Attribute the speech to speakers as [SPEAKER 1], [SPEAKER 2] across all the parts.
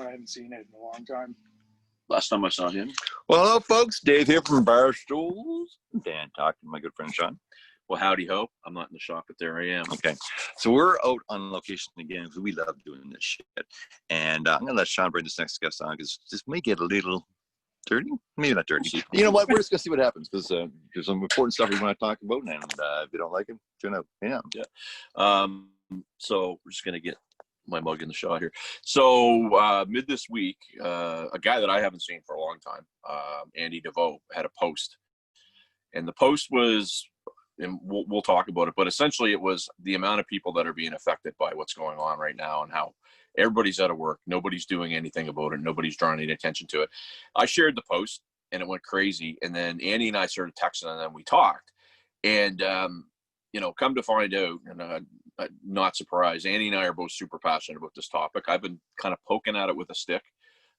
[SPEAKER 1] I haven't seen it in a long time.
[SPEAKER 2] Last time I saw him.
[SPEAKER 3] Well, hello, folks. Dave here from Barstools and Bandtalk, my good friend Sean.
[SPEAKER 2] Well, howdy ho. I'm not in the shop, but there I am.
[SPEAKER 3] Okay. So we're out on location again because we love doing this shit. And I'm going to let Sean bring this next guest on because this may get a little dirty. Maybe not dirty. You know what? We're just going to see what happens because there's some important stuff we want to talk about. And if you don't like it, tune out. Yeah.
[SPEAKER 2] So we're just going to get my mug in the shot here. So mid this week, a guy that I haven't seen for a long time, Andy Deveau, had a post. And the post was, and we'll talk about it, but essentially it was the amount of people that are being affected by what's going on right now and how everybody's out of work. Nobody's doing anything about it. Nobody's drawing any attention to it. I shared the post and it went crazy. And then Andy and I started texting and then we talked. And, come to find out, and I'm not surprised, Andy and I are both super passionate about this topic. I've been kind of poking at it with a stick.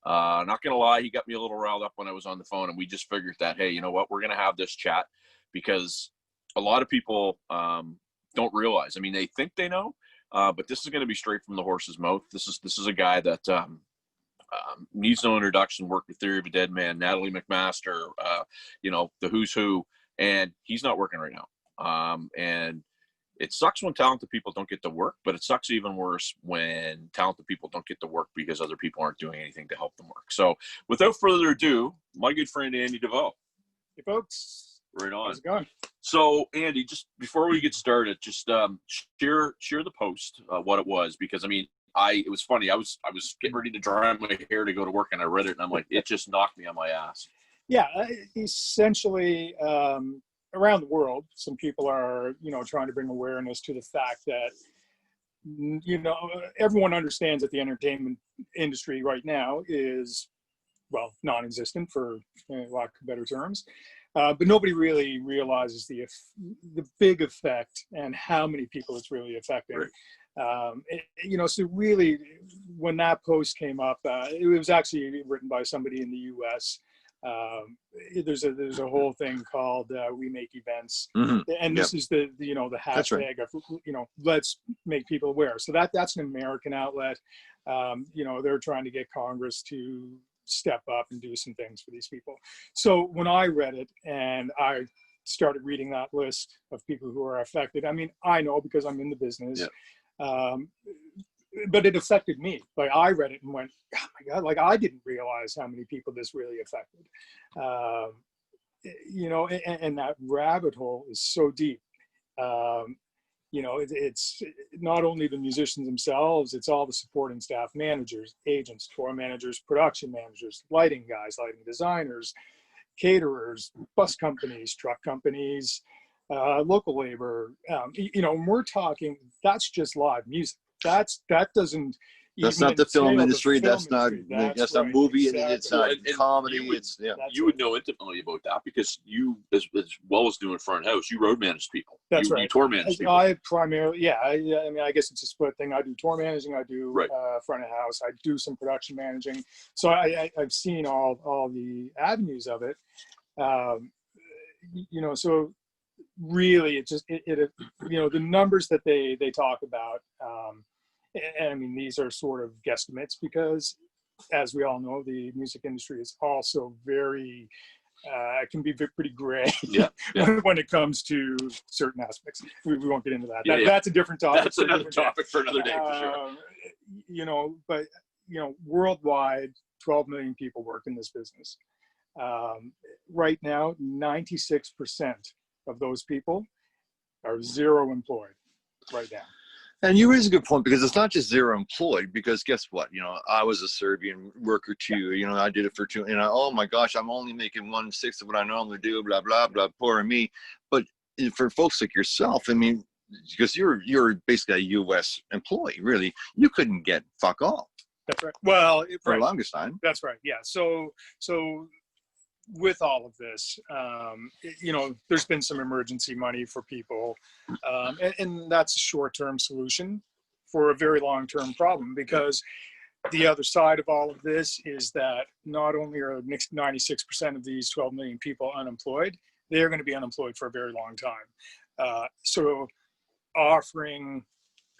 [SPEAKER 2] Not going to lie, he got me a little riled up when I was on the phone, and we just figured that, hey, you know what, we're going to have this chat because a lot of people don't realize. I mean, they think they know, but this is going to be straight from the horse's mouth. This is a guy that needs no introduction, worked with Theory of a Dead Man, Natalie McMaster, the who's who, and he's not working right now. And it sucks when talented people don't get to work, but it sucks even worse when talented people don't get to work because other people aren't doing anything to help them work. So without further ado, my good friend, Andy Deveau.
[SPEAKER 1] Hey folks.
[SPEAKER 2] Right on.
[SPEAKER 1] How's it going?
[SPEAKER 2] So Andy, just before we get started, just share the post, what it was, because I mean, it was funny. I was getting ready to dry my hair to go to work and I read it and I'm like, it just knocked me on my ass. Yeah.
[SPEAKER 1] Essentially, around the world, some people are, trying to bring awareness to the fact that, everyone understands that the entertainment industry right now is, well, non-existent for lack of better terms. But nobody really realizes the big effect and how many people it's really affecting. Right. So really, when that post came up, it was actually written by somebody in the U.S. There's a whole thing called We Make Events, and this is the hashtag right. of let's make people aware. So that's an American outlet. They're trying to get Congress to step up and do some things for these people. So when I read it and I started reading that list of people who are affected, I mean, I know because I'm in the business. Yeah. But it affected me. Like I read it and went, oh my God, like I didn't realize how many people this really affected. And that rabbit hole is so deep. It's not only the musicians themselves, it's all the supporting staff, managers, agents, tour managers, production managers, lighting guys, lighting designers, caterers, bus companies, truck companies, local labor. We're talking, that's just live music. That's not
[SPEAKER 3] the film industry. That's not
[SPEAKER 1] right,
[SPEAKER 3] movie.
[SPEAKER 1] Exactly.
[SPEAKER 3] It's not comedy.
[SPEAKER 2] You would know intimately about that because you, as well as doing front house, you road manage people.
[SPEAKER 1] That's right.
[SPEAKER 2] You tour manage people.
[SPEAKER 1] I primarily, I mean, I guess it's a split thing. I do tour managing. I do front of house. I do some production managing. So I've seen all the avenues of it. So really, it just the numbers that they talk about. And I mean, these are sort of guesstimates because, as we all know, the music industry is also very, can be pretty gray when it comes to certain aspects. We won't get into that. That's a different topic.
[SPEAKER 2] That's another topic for another day, for sure.
[SPEAKER 1] But worldwide, 12 million people work in this business. Right now, 96% of those people are zero employed right now.
[SPEAKER 3] And you raise a good point because it's not just zero employed, because guess what? I was a Serbian worker too. I did it for 2, oh my gosh, I'm only making 1/6 of what I normally do, blah, blah, blah, poor me. But for folks like yourself, I mean, because you're basically a U.S. employee, really, you couldn't get fuck all.
[SPEAKER 1] That's right. Well,
[SPEAKER 3] for the longest time.
[SPEAKER 1] That's right. Yeah. So with all of this, there's been some emergency money for people, and that's a short-term solution for a very long-term problem, because the other side of all of this is that not only are 96% of these 12 million people unemployed, they're going to be unemployed for a very long time. So offering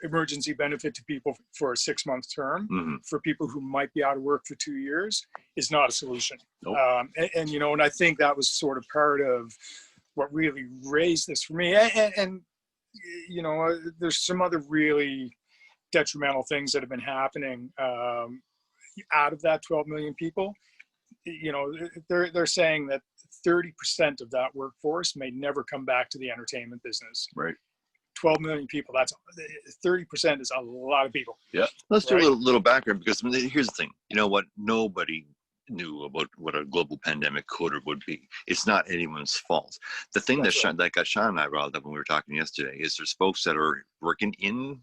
[SPEAKER 1] emergency benefit to people for a 6-month term
[SPEAKER 3] Mm-hmm.
[SPEAKER 1] for people who might be out of work for 2 years is not a solution.
[SPEAKER 2] Nope.
[SPEAKER 1] And you know, and I think that was sort of part of what really raised this for me. And you know, there's some other really detrimental things that have been happening out of that 12 million people. You know, they're saying that 30% of that workforce may never come back to the entertainment business.
[SPEAKER 2] Right.
[SPEAKER 1] 12 million people, that's 30% is a lot of people.
[SPEAKER 2] Yeah.
[SPEAKER 3] Let's do
[SPEAKER 1] Right.
[SPEAKER 3] a little background, because here's the thing. You know what? Nobody knew about what a global pandemic could or would be. It's not anyone's fault. The thing
[SPEAKER 1] That's
[SPEAKER 3] that got Sean and I riled up when we were talking yesterday is there's folks that are working in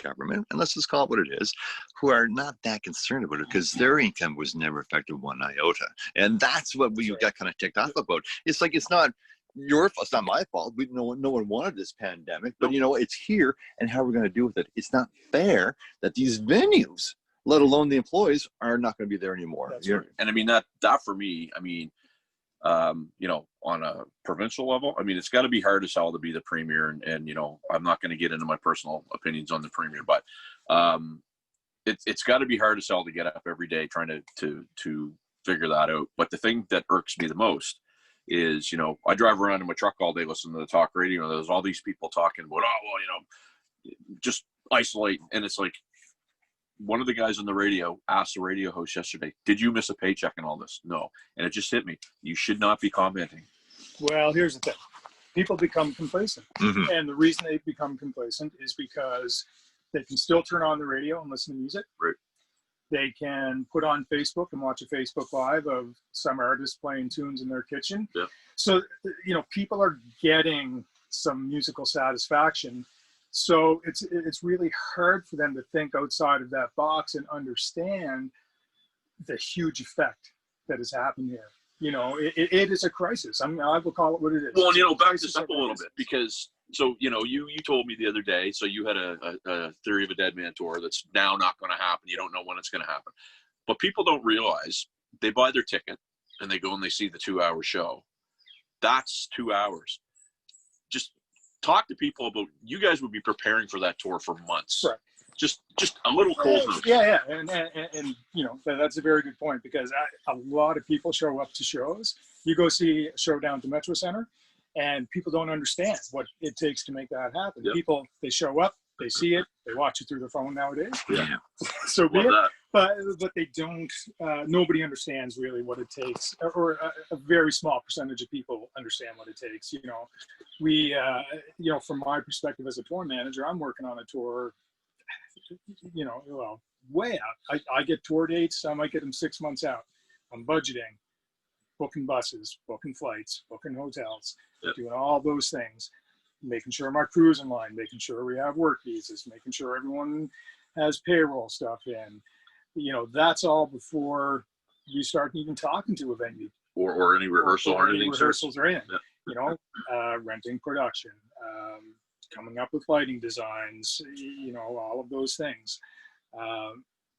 [SPEAKER 3] government, and let's just call it what it is, who are not that concerned about it because their income was never affected one iota. And that's what we got kind of ticked off about. It's like, it's not your fault, it's not my fault. No one wanted this pandemic, but you know, it's here, and how we're going to deal with it. It's not fair that these venues, let alone the employees, are not going to be there anymore.
[SPEAKER 1] That's
[SPEAKER 3] You know,
[SPEAKER 1] right.
[SPEAKER 2] And I mean, that for me, I mean, you know, on a provincial level, I mean, it's got to be hard as hell to be the premier. And you know, I'm not going to get into my personal opinions on the premier, but it's got to be hard as hell to get up every day trying to figure that out. But the thing that irks me the most is, you know, I drive around in my truck all day listening to the talk radio, and there's all these people talking about, oh, well, you know, just isolate. And it's like, one of the guys on the radio asked the radio host yesterday, did you miss a paycheck and all this? No. And it just hit me. You should not be commenting.
[SPEAKER 1] Well, here's the thing. People become complacent.
[SPEAKER 3] Mhm.
[SPEAKER 1] And the reason they become complacent is because they can still turn on the radio and listen to music.
[SPEAKER 2] Right.
[SPEAKER 1] They can put on Facebook and watch a Facebook Live of some artist playing tunes in their kitchen.
[SPEAKER 2] Yeah.
[SPEAKER 1] So, you know, people are getting some musical satisfaction. So it's really hard for them to think outside of that box and understand the huge effect that has happened here. You know, it is a crisis. I mean, I will call it what it is.
[SPEAKER 2] Well, you know, back
[SPEAKER 1] Crisis
[SPEAKER 2] this up
[SPEAKER 1] of
[SPEAKER 2] a little
[SPEAKER 1] crisis.
[SPEAKER 2] bit, because, so, you know, you told me the other day, so you had a Theory of a Dead Man tour that's now not going to happen. You don't know when it's going to happen. But people don't realize they buy their ticket and they go and they see the 2-hour show. That's 2 hours. Just talk to people about, you guys would be preparing for that tour for months.
[SPEAKER 1] Right.
[SPEAKER 2] Just a little colder.
[SPEAKER 1] Yeah. And you know, that's a very good point, because a lot of people show up to shows. You go see a show down at the Metro Center, and people don't understand what it takes to make that happen.
[SPEAKER 2] Yep.
[SPEAKER 1] People, they show up, they see it, they watch it through their phone nowadays.
[SPEAKER 2] Yeah.
[SPEAKER 1] So be
[SPEAKER 2] Love
[SPEAKER 1] it.
[SPEAKER 2] that.
[SPEAKER 1] But they don't, nobody understands really what it takes, or a very small percentage of people understand what it takes. You know, we, you know, from my perspective as a tour manager, I'm working on a tour, you know, well, way out. I get tour dates, I might get them 6 months out. I'm budgeting, booking buses, booking flights, booking hotels,
[SPEAKER 2] Yep.
[SPEAKER 1] doing all those things, making sure my crew's in line, making sure we have work visas, making sure everyone has payroll stuff in. You know, that's all before you start even talking to a venue.
[SPEAKER 2] Or any rehearsal or
[SPEAKER 1] any
[SPEAKER 2] anything.
[SPEAKER 1] rehearsals are in.
[SPEAKER 2] Yeah.
[SPEAKER 1] You know, renting production, coming up with lighting designs, you know, all of those things.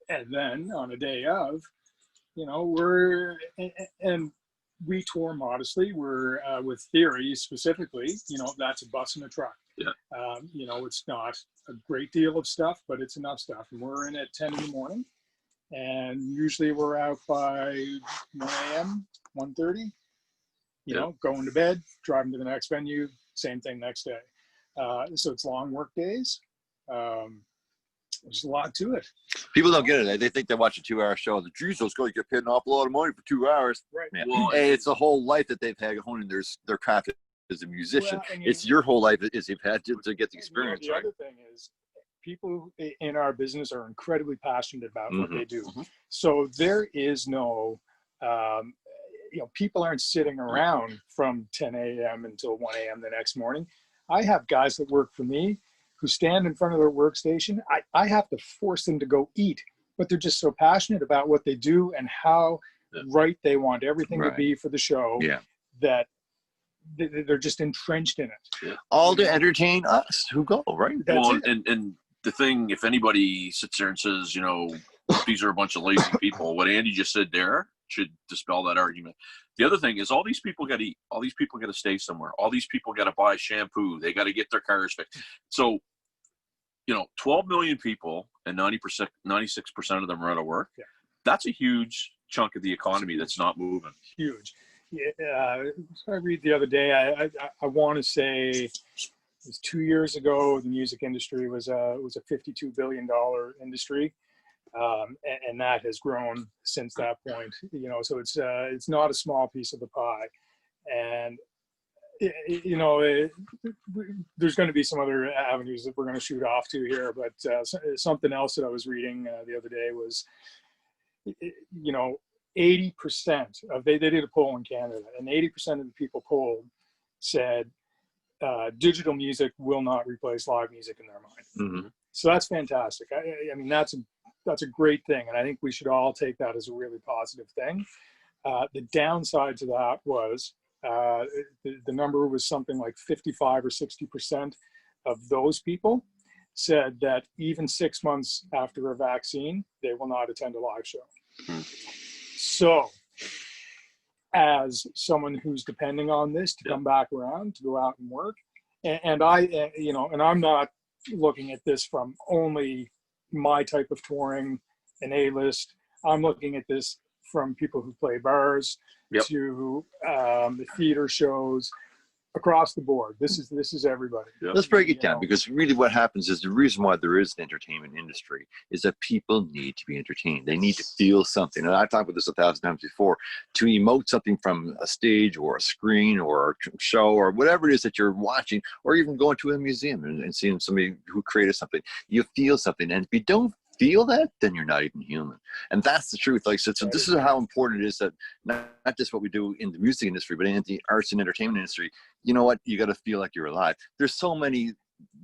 [SPEAKER 1] And then on a day of, you know, and we tour modestly. We're with Theory specifically, you know, that's a bus and a truck.
[SPEAKER 2] Yeah.
[SPEAKER 1] You know, it's not a great deal of stuff, but it's enough stuff. And we're in at 10 in the morning, and usually we're out by 1 a.m., 1:30, you know, going to bed, driving to the next venue, same thing next day. So it's long work days. There's a lot to it.
[SPEAKER 3] People don't get it. They think they watch a 2-hour show. The Jews, those guys get paid an awful lot of money for 2 hours.
[SPEAKER 1] Right.
[SPEAKER 3] Yeah.
[SPEAKER 2] Well,
[SPEAKER 3] Hey, it's a whole life that they've had honing their craft as a musician.
[SPEAKER 1] Well, I mean,
[SPEAKER 3] it's your whole life as you've had to get the experience,
[SPEAKER 1] you know,
[SPEAKER 3] right?
[SPEAKER 1] the other thing is, people in our business are incredibly passionate about what they do.
[SPEAKER 2] Mhm.
[SPEAKER 1] So there is no, you know, people aren't sitting around from 10 a.m. until 1 a.m. the next morning. I have guys that work for me who stand in front of their workstation. I have to force them to go eat, but they're just so passionate about what they do and how right they want everything to be for the show, that they're just entrenched in it.
[SPEAKER 3] All to entertain us who go, right?
[SPEAKER 1] That's
[SPEAKER 2] Well,
[SPEAKER 1] it.
[SPEAKER 2] and the thing, if anybody sits there and says, you know, these are a bunch of lazy people, what Andy just said there should dispel that argument. The other thing is, all these people got to eat. All these people got to stay somewhere. All these people got to buy shampoo. They got to get their cars fixed. So 12 million people and 96% of them are out of work.
[SPEAKER 1] Yeah.
[SPEAKER 2] That's a huge chunk of the economy that's not moving.
[SPEAKER 1] Huge. Yeah, I read the other day, I want to say it was 2 years ago, the music industry was a $52 billion industry. And that has grown since that point, so it's not a small piece of the pie. And, there's going to be some other avenues that we're going to shoot off to here, but something else that I was reading the other day was, 80% they did a poll in Canada, and 80% of the people polled said digital music will not replace live music in their mind.
[SPEAKER 2] Mm-hmm.
[SPEAKER 1] So that's fantastic. I mean, that's a great thing, and I think we should all take that as a really positive thing. The downside to that was the number was something like 55 or 60% of those people said that even 6 months after a vaccine, they will not attend a live show. So, as someone who's depending on this to come back around, to go out and work, and I'm not looking at this from only my type of touring, an A-list. I'm looking at this from people who play bars to the theater shows, across the board. This is everybody.
[SPEAKER 3] Let's break it down, because really what happens is the reason why there is an entertainment industry is that people need to be entertained. They need to feel something. And I've talked about this 1,000 times before. To emote something from a stage or a screen or a show or whatever it is that you're watching, or even going to a museum and seeing somebody who created something, you feel something. And if you don't feel that, then you're not even human. And that's the truth. Like, so this is how important it is that not just what we do in the music industry, but in the arts and entertainment industry. You know what? You got to feel like you're alive. There's so many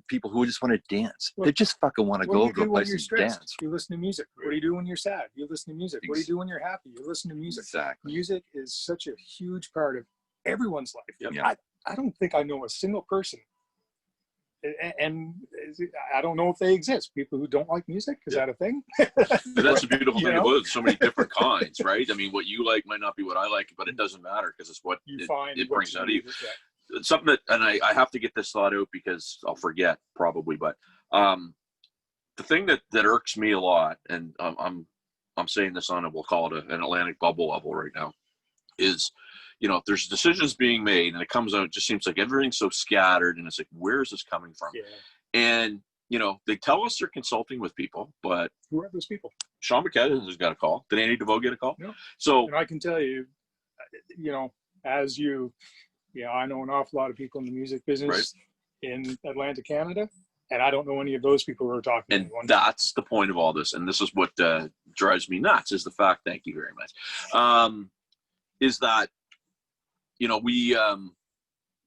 [SPEAKER 3] people who just want to dance. They just fucking want to go to a place and dance.
[SPEAKER 1] You listen to music. What do you do when you're sad? You listen to music. What do you do when you're happy? You listen to music.
[SPEAKER 3] Exactly.
[SPEAKER 1] Music is such a huge part of everyone's life.
[SPEAKER 2] Yep.
[SPEAKER 1] I don't think I know a single person, and I don't know if they exist, people who don't like music. Is that a thing?
[SPEAKER 2] But that's a beautiful thing about it. So many different kinds, right? I mean, what you like might not be what I like, but it doesn't matter, because it's what it brings out of you. Something that, and I have to get this thought out because I'll forget probably, but the thing that irks me a lot, and I'm saying this on we'll call it an Atlantic bubble level right now, is, if there's decisions being made and it comes out, it just seems like everything's so scattered, and it's like, where is this coming from?
[SPEAKER 1] Yeah.
[SPEAKER 2] And they tell us they're consulting with people, but
[SPEAKER 1] who are those people?
[SPEAKER 2] Sean McKenna has got a call. Did Andy Deveau get a call?
[SPEAKER 1] No.
[SPEAKER 2] So,
[SPEAKER 1] and I can tell you, as I know an awful lot of people in the music business in Atlanta, Canada, and I don't know any of those people who are talking to anyone.
[SPEAKER 2] That's the point of all this, and this is what drives me nuts, is the fact, thank you very much, is that,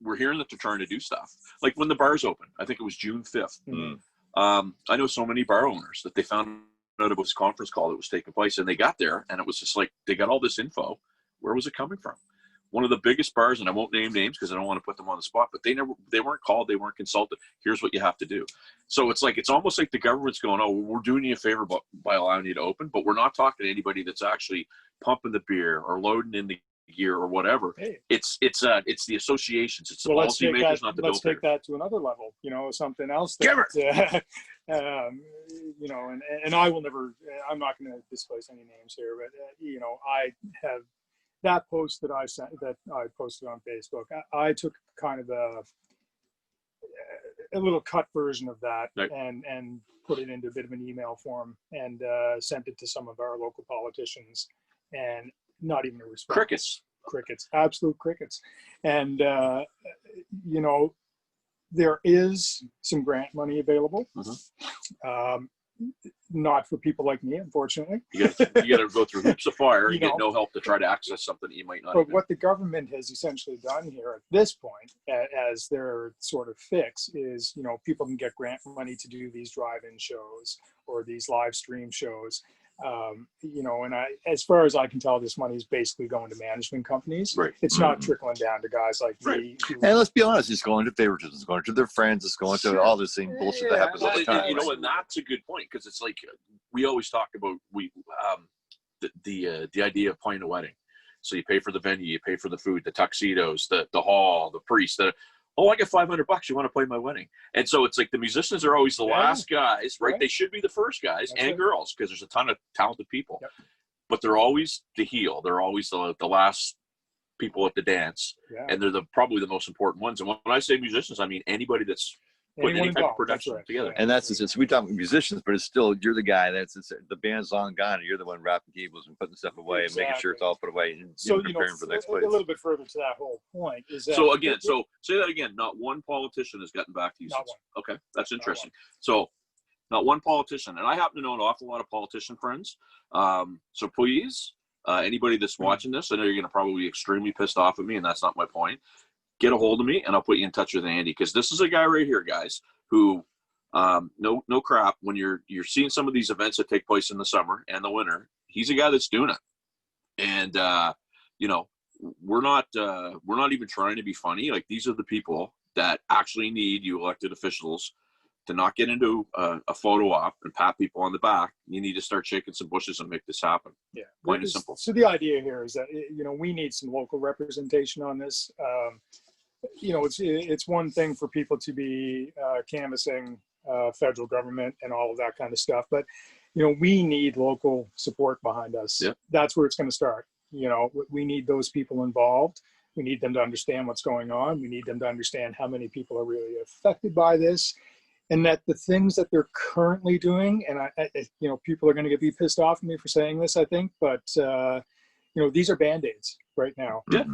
[SPEAKER 2] we're hearing that they're trying to do stuff. Like when the bars open, I think it was June 5th.
[SPEAKER 1] Mm-hmm.
[SPEAKER 2] I know so many bar owners that they found out about this conference call that was taking place, and they got there, and it was just like, they got all this info. Where was it coming from? One of the biggest bars, and I won't name names because I don't want to put them on the spot, but they weren't called, they weren't consulted. Here's what you have to do. So it's almost like the government's going, oh, we're doing you a favor by allowing you to open, but we're not talking to anybody that's actually pumping the beer or loading in the gear or whatever.
[SPEAKER 1] Hey.
[SPEAKER 2] It's the associations, it's the policymakers, not the
[SPEAKER 1] let's take that to another level. Something else that, and I will never, I'm not going to displace any names here, but I have that post that I posted on Facebook. I took kind of a little cut version of that,
[SPEAKER 2] right,
[SPEAKER 1] and put it into a bit of an email form, and sent it to some of our local politicians, and not even a response. Crickets, absolute crickets. And there is some grant money available.
[SPEAKER 2] Mm-hmm.
[SPEAKER 1] Not for people like me, unfortunately.
[SPEAKER 2] You got to go through hoops of fire and get no help to try to access something that you might not.
[SPEAKER 1] But what the government has essentially done here at this point, as their sort of fix, is people can get grant money to do these drive-in shows or these live stream shows. And as far as I can tell, this money is basically going to management companies.
[SPEAKER 2] Right.
[SPEAKER 1] It's not trickling down to guys like me.
[SPEAKER 3] And let's be honest, it's going to favoritism, it's going to their friends, it's going to all the same bullshit that happens all the time.
[SPEAKER 2] And that's a good point, because it's like we always talk about the idea of planning a wedding. So you pay for the venue, you pay for the food, the tuxedos, the hall, the priest. oh, I get $500. You want to play my wedding? And so it's like the musicians are always the last guys, right? They should be the first guys. That's and girls, because there's a ton of talented people. Yep. But they're always the heel. They're always the last people at the dance. Yeah. And they're probably the most important ones. And when I say musicians, I mean anybody that's putting any type of production together.
[SPEAKER 3] And that's it's we talk musicians, but it's still, you're the guy that's the band's long gone, and you're the one wrapping cables and putting stuff away and making sure it's all put away and
[SPEAKER 1] so
[SPEAKER 3] preparing for the next place.
[SPEAKER 1] A little bit further to that whole point is that.
[SPEAKER 2] So again, so say that again. Not one politician has gotten back to you.
[SPEAKER 1] Not one.
[SPEAKER 2] Okay, that's interesting. So not one politician, and I happen to know an awful lot of politician friends. So please, anybody that's watching this, I know you're going to probably be extremely pissed off at me, and that's not my point. Get a hold of me and I'll put you in touch with Andy, because this is a guy right here, guys, who no crap, when you're seeing some of these events that take place in the summer and the winter, he's a guy that's doing it. And you know, we're not even trying to be funny. Like, these are the people that actually need you elected officials to not get into a photo op and pat people on the back. You need to start shaking some bushes and make this happen. Yeah, plain and simple.
[SPEAKER 1] So the idea here is that, you know, we need some local representation on this. You know, it's one thing for people to be canvassing federal government and all of that kind of stuff, but you know, we need local support behind us. Yep. That's where it's going to start. You know, we need those people involved. We need them to understand what's going on. We need them to understand how many people are really affected by this, and that the things that they're currently doing, and I you know, people are going to be pissed off at me for saying this, I think, but you know, these are Band-Aids right now. Yeah.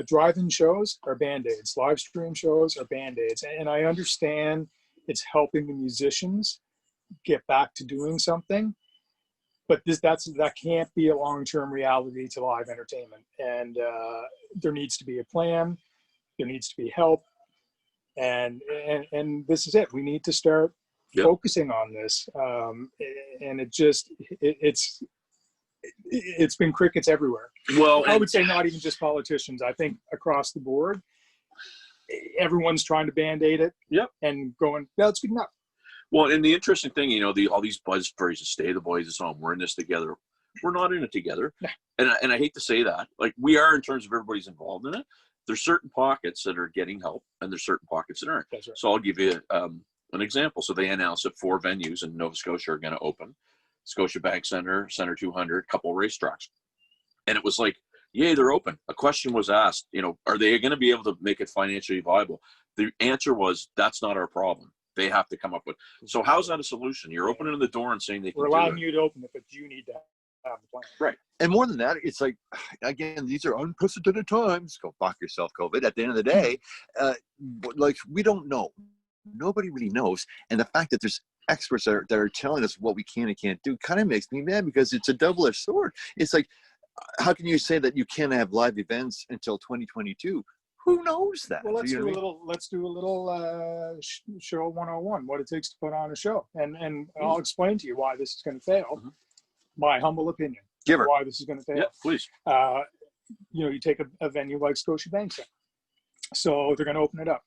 [SPEAKER 1] Drive-in shows are Band-Aids. Live stream shows are Band-Aids. And I understand it's helping the musicians get back to doing something, but that can't be a long-term reality to live entertainment. And there needs to be a plan. There needs to be help. And this is it. We need to start focusing on this. And it's been crickets everywhere. Well, I would say not even just politicians. I think across the board, everyone's trying to Band-Aid it. Yep. And going, no, it's good enough.
[SPEAKER 2] Well, and the interesting thing, you know, all these buzz phrases, stay the boys at home, we're in this together. We're not in it together. And I hate to say that. Like, we are in terms of everybody's involved in it. There's certain pockets that are getting help, and there's certain pockets that aren't. That's right. So I'll give you an example. So they announced that 4 venues in Nova Scotia are going to open. Scotiabank Center, Center 200, couple racetracks. And it was like, yay, they're open. A question was asked, you know, are they going to be able to make it financially viable? The answer was, that's not our problem. They have to come up with. So how's that a solution? You're opening the door and saying they can
[SPEAKER 1] We're allowing you to open it, but you need to have the plan.
[SPEAKER 2] Right.
[SPEAKER 3] And more than that, it's like, again, these are unprecedented times. Go fuck yourself, COVID. At the end of the day, like, we don't know. Nobody really knows. And the fact that there's experts that are telling us what we can and can't do kind of makes me mad, because it's a double-edged sword. It's like, how can you say that you can't have live events until 2022? Who knows that?
[SPEAKER 1] Well, let's do a little show 101, what it takes to put on a show. And I'll explain to you why this is going to fail. My humble opinion.
[SPEAKER 3] Give her.
[SPEAKER 1] Why this is going to fail.
[SPEAKER 2] Yeah, please.
[SPEAKER 1] You know, you take a venue like Scotiabank Center. So they're going to open it up.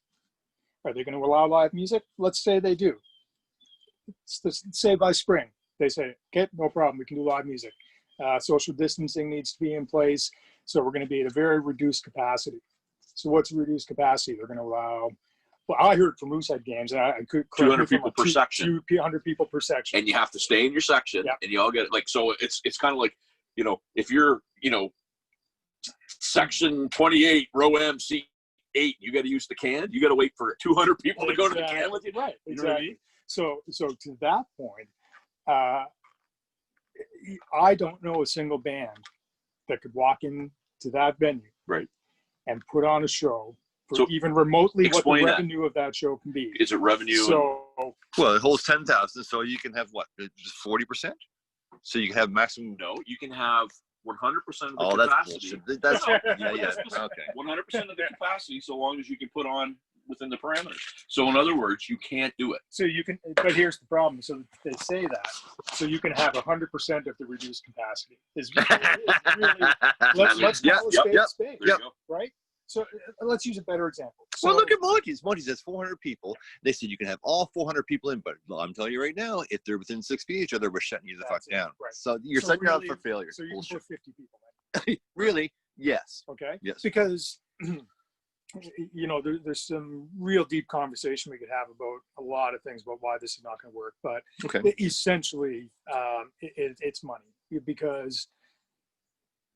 [SPEAKER 1] Are they going to allow live music? Let's say they do. Say by spring, they say, okay, no problem, we can do live music. Social distancing needs to be in place. So we're going to be at a very reduced capacity. So what's reduced capacity? They're going to allow, well, I heard from Moosehead games, and I could
[SPEAKER 2] 200 people per section.
[SPEAKER 1] 200 people per section.
[SPEAKER 2] And you have to stay in your section, and you all get it. Like, so it's kind of like, you know, if you're, you know, section 28, row M, seat 8, you got to use the can. You got to wait for 200 people to go to the can with you.
[SPEAKER 1] Right.
[SPEAKER 2] You
[SPEAKER 1] exactly.
[SPEAKER 2] know what I mean?
[SPEAKER 1] So to that point, I don't know a single band that could walk into that venue,
[SPEAKER 2] right,
[SPEAKER 1] and put on a show for even remotely what the revenue of that show can be.
[SPEAKER 2] Is it revenue?
[SPEAKER 3] Well, it holds 10,000, so you can have what, just 40%? So you can have maximum.
[SPEAKER 2] No, you can have 100% of the capacity.
[SPEAKER 3] That's yeah. Okay.
[SPEAKER 2] 100% of the capacity, so long as you can put on within the parameters. So in other words, you can't do it.
[SPEAKER 1] So you can, but here's the problem. So they say that, so you can have 100% of the reduced capacity. Is really, let's call a spade, right? So let's use a better example. So,
[SPEAKER 3] well, look at Monty's. Monty's has 400 people. They said you can have all 400 people in, but I'm telling you right now, if they're within 6 feet of each other, we're shutting you the fuck down. Right. So you're setting you up for failure.
[SPEAKER 1] So you can put 50 people in.
[SPEAKER 3] Really? Yes.
[SPEAKER 1] Okay.
[SPEAKER 3] Yes.
[SPEAKER 1] Because you know, there's some real deep conversation we could have about a lot of things about why this is not going to work. But
[SPEAKER 3] Okay.
[SPEAKER 1] essentially, it's money, because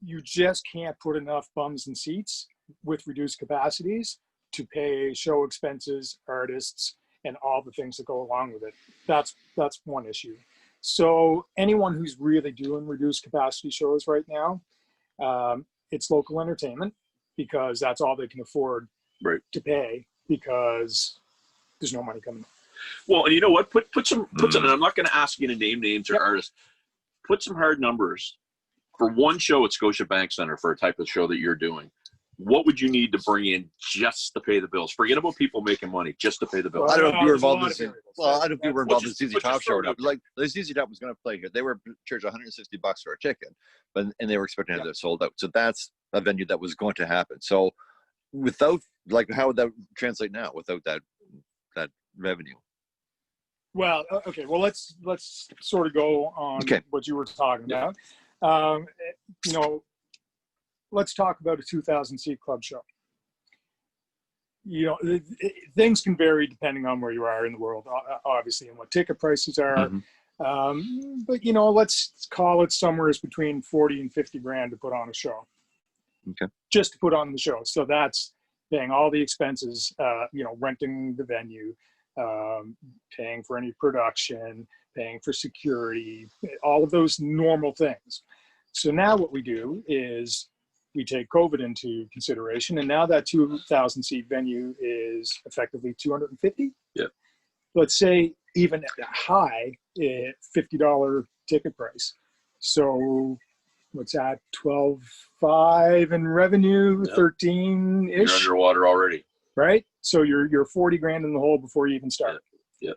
[SPEAKER 1] you just can't put enough bums in seats with reduced capacities to pay show expenses, artists, and all the things that go along with it. That's one issue. So anyone who's really doing reduced capacity shows right now, it's local entertainment, because that's all they can afford to pay, because there's no money coming.
[SPEAKER 2] Well, and you know what? Put some. And I'm not going to ask you to name names or artists. Put some hard numbers for one show at Scotiabank Center for a type of show that you're doing. What would you need to bring in just to pay the bills? Forget about people making money, just to pay the bills.
[SPEAKER 3] I don't know if you were involved
[SPEAKER 1] in
[SPEAKER 3] in. Well, I don't know if you were involved in ZZ Top show or not. Like the ZZ Top was going to play here. They were charged $160 for a ticket, and they were expecting to have it sold out. So that's a venue that was going to happen. So without, like, how would that translate now without that revenue?
[SPEAKER 1] Well, okay. Well, let's sort of go on what you were talking about. You know, let's talk about a 2,000 seat club show. You know, things can vary depending on where you are in the world, obviously, and what ticket prices are. But, you know, let's call it somewhere between 40 and 50 grand to put on a show.
[SPEAKER 3] Okay.
[SPEAKER 1] Just to put on the show. So that's paying all the expenses, you know, renting the venue, paying for any production, paying for security, all of those normal things. So now what we do is we take COVID into consideration, and now that 2,000 seat venue is effectively 250.
[SPEAKER 2] Yeah.
[SPEAKER 1] Let's say even at the high, $50 ticket price. So what's that? 12.5 in revenue, 13-ish.
[SPEAKER 2] You're underwater already,
[SPEAKER 1] right? So you're 40 grand in the hole before you even start.
[SPEAKER 2] Yeah.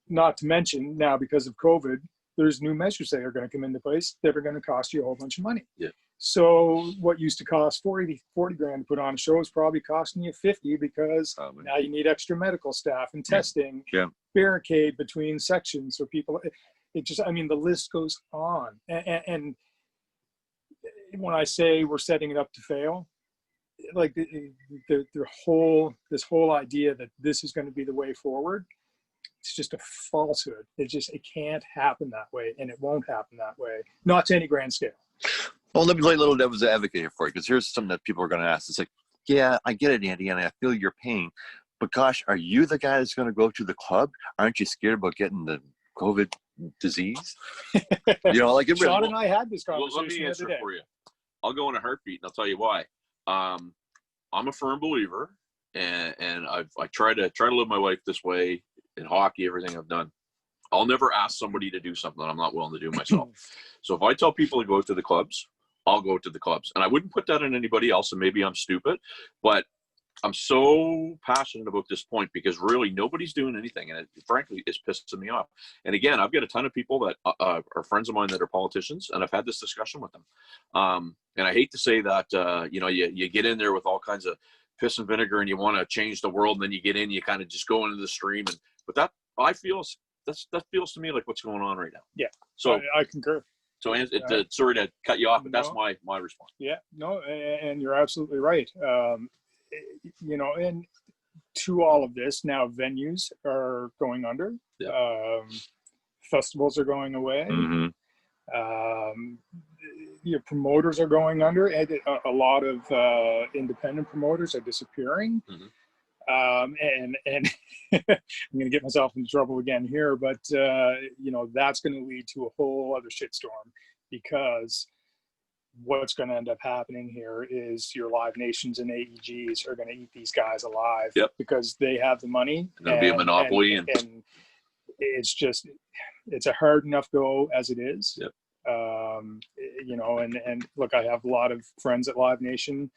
[SPEAKER 1] Not to mention now, because of COVID, there's new measures that are going to come into place that are going to cost you a whole bunch of money.
[SPEAKER 2] Yeah.
[SPEAKER 1] So what used to cost 40 grand to put on a show is probably costing you 50, because now you need extra medical staff and testing, barricade between sections so people, it just, I mean, the list goes on. And when I say we're setting it up to fail, like this whole idea that this is going to be the way forward, it's just a falsehood. It can't happen that way, and it won't happen that way, not to any grand scale.
[SPEAKER 3] Well, let me play a little devil's advocate here for you, because here's something that people are going to ask. It's like, yeah, I get it, Andy, and I feel your pain, but gosh, are you the guy that's going to go to the club? Aren't you scared about getting the COVID disease? You know, like
[SPEAKER 1] Sean and I had this conversation.
[SPEAKER 2] Well, let me answer for you. I'll go in a heartbeat, and I'll tell you why. I'm a firm believer, and I try to live my life this way in hockey. Everything I've done, I'll never ask somebody to do something that I'm not willing to do myself. So if I tell people to go to the clubs, I'll go to the clubs, and I wouldn't put that on anybody else. And maybe I'm stupid, but I'm so passionate about this point because really nobody's doing anything, and it frankly is pissing me off. And again, I've got a ton of people that are friends of mine that are politicians, and I've had this discussion with them. And I hate to say that, you know, you get in there with all kinds of piss and vinegar, and you want to change the world, and then you get in, you kind of just go into the stream, but that feels to me like what's going on right now.
[SPEAKER 1] Yeah.
[SPEAKER 2] So
[SPEAKER 1] I concur.
[SPEAKER 2] So sorry to cut you off, but that's my response.
[SPEAKER 1] Yeah, no, and you're absolutely right. You know, and to all of this, now venues are going under. Yeah. Festivals are going away. Your promoters are going under. A lot of independent promoters are disappearing. And I'm going to get myself into trouble again here, but you know, that's going to lead to a whole other shitstorm, because what's going to end up happening here is your Live Nations and AEGs are going to eat these guys alive. Yep. Because they have the money.
[SPEAKER 2] There'll be a monopoly, and
[SPEAKER 1] it's a hard enough go as it is.
[SPEAKER 2] Yep.
[SPEAKER 1] You know, and look, I have a lot of friends at Live Nation.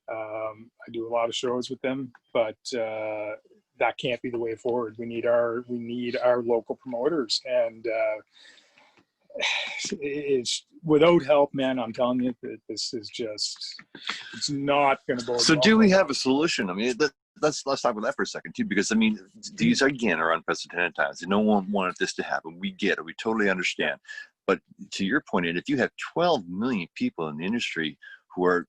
[SPEAKER 1] I do a lot of shows with them, but that can't be the way forward. We need our local promoters, and it's without help, man. I'm telling you that this is it's not going to bode.
[SPEAKER 3] So, do we have a solution? I mean, let's talk about that for a second too, because I mean, these again are unprecedented times. No one wanted this to happen. We get it. We totally understand. But to your point, if you have 12 million people in the industry who are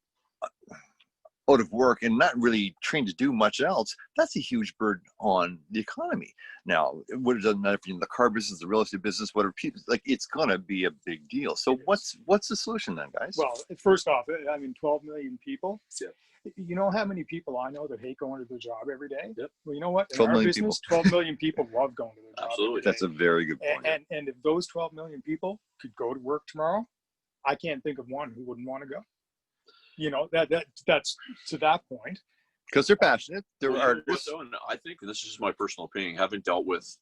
[SPEAKER 3] out of work and not really trained to do much else, that's a huge burden on the economy. Now, what it doesn't matter if you're in the car business, the real estate business, whatever, people, like, it's going to be a big deal. So what's the solution then, guys?
[SPEAKER 1] Well, first off, I mean, 12 million people.
[SPEAKER 2] Yeah.
[SPEAKER 1] You know how many people I know that hate going to their job every day?
[SPEAKER 2] Yep.
[SPEAKER 1] Well, you know what? In
[SPEAKER 3] 12
[SPEAKER 1] our
[SPEAKER 3] million
[SPEAKER 1] business, 12 million people love going to their job.
[SPEAKER 2] Absolutely.
[SPEAKER 3] That's a very good point.
[SPEAKER 1] And if those 12 million people could go to work tomorrow, I can't think of one who wouldn't want to go. You know, that's to that point.
[SPEAKER 3] Because they're passionate. They're artists.
[SPEAKER 2] And I think, and this is my personal opinion, having dealt with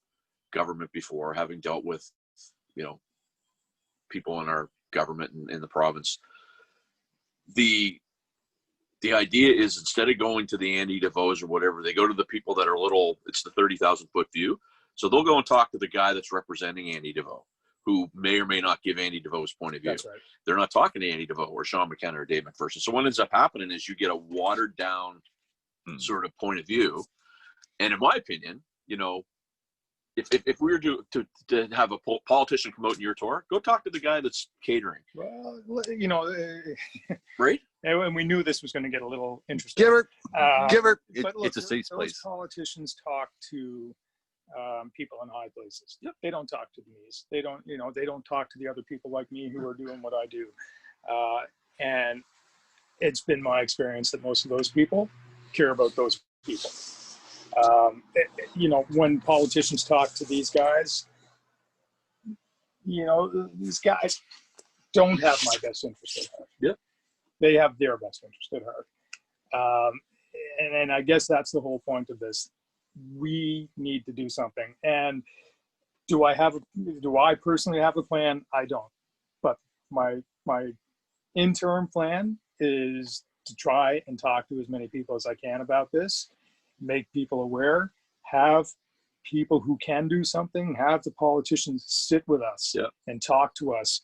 [SPEAKER 2] government before, having dealt with, you know, people in our government and in the province, the idea is, instead of going to the Andy Deveaux or whatever, they go to the people that are it's the 30,000 foot view. So they'll go and talk to the guy that's representing Andy Deveau, who may or may not give Andy Deveau's point of view.
[SPEAKER 1] That's right.
[SPEAKER 2] They're not talking to Andy Deveau or Sean McKenna or Dave McPherson. So what ends up happening is you get a watered down sort of point of view. And in my opinion, you know, if we were to have a politician come out in your tour, go talk to the guy that's catering.
[SPEAKER 1] Well, you know,
[SPEAKER 2] Right?
[SPEAKER 1] And we knew this was going to get a little interesting.
[SPEAKER 3] Give her.
[SPEAKER 1] But look,
[SPEAKER 3] It's a safe
[SPEAKER 1] those
[SPEAKER 3] place.
[SPEAKER 1] politicians talk to people in high places.
[SPEAKER 2] Yep.
[SPEAKER 1] They don't talk to me's. They don't, you know, they don't talk to the other people like me who are doing what I do. And it's been my experience that most of those people care about those people. You know, when politicians talk to these guys, you know, these guys don't have my best interest at heart.
[SPEAKER 2] Yep.
[SPEAKER 1] They have their best interest at heart. And I guess that's the whole point of this. We need to do something. And do I personally have a plan? I don't. But my interim plan is to try and talk to as many people as I can about this, make people aware, have people who can do something, have the politicians sit with us and talk to us.